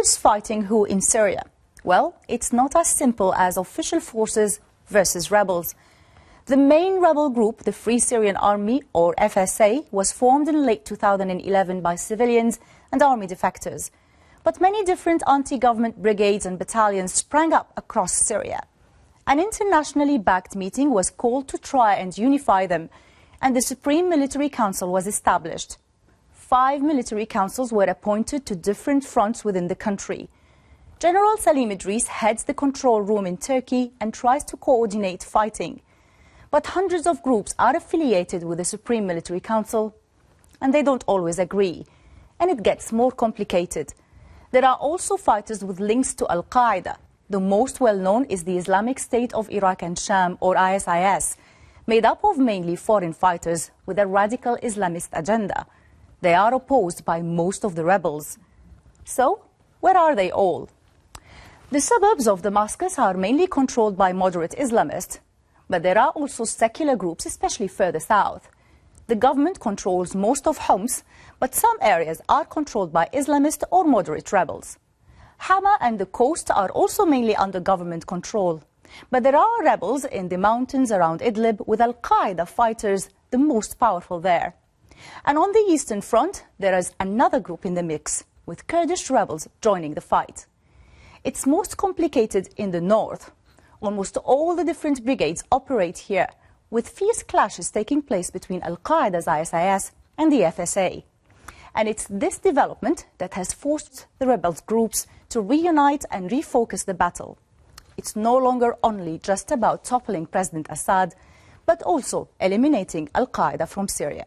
Who's fighting who in Syria? Well, it's not as simple as official forces versus rebels. The main rebel group, the Free Syrian Army, or FSA, was formed in late 2011 by civilians and army defectors. But many different anti-government brigades and battalions sprang up across Syria. An internationally backed meeting was called to try and unify them, and the Supreme Military Council was established. 5 military councils were appointed to different fronts within the country. General Salim Idris heads the control room in Turkey and tries to coordinate fighting. But hundreds of groups are affiliated with the Supreme Military Council, and they don't always agree. And it gets more complicated. There are also fighters with links to Al-Qaeda. The most well-known is the Islamic State of Iraq and Sham, or ISIS, made up of mainly foreign fighters with a radical Islamist agenda. They are opposed by most of the rebels. So, where are they all? The suburbs of Damascus are mainly controlled by moderate Islamists, but there are also secular groups, especially further south. The government controls most of Homs, but some areas are controlled by Islamist or moderate rebels. Hama and the coast are also mainly under government control, but there are rebels in the mountains around Idlib, with Al-Qaeda fighters the most powerful there. And on the Eastern Front, there is another group in the mix, with Kurdish rebels joining the fight. It's most complicated in the north. Almost all the different brigades operate here, with fierce clashes taking place between Al-Qaeda's ISIS and the FSA. And it's this development that has forced the rebels groups to reunite and refocus the battle. It's no longer only just about toppling President Assad, but also eliminating Al-Qaeda from Syria.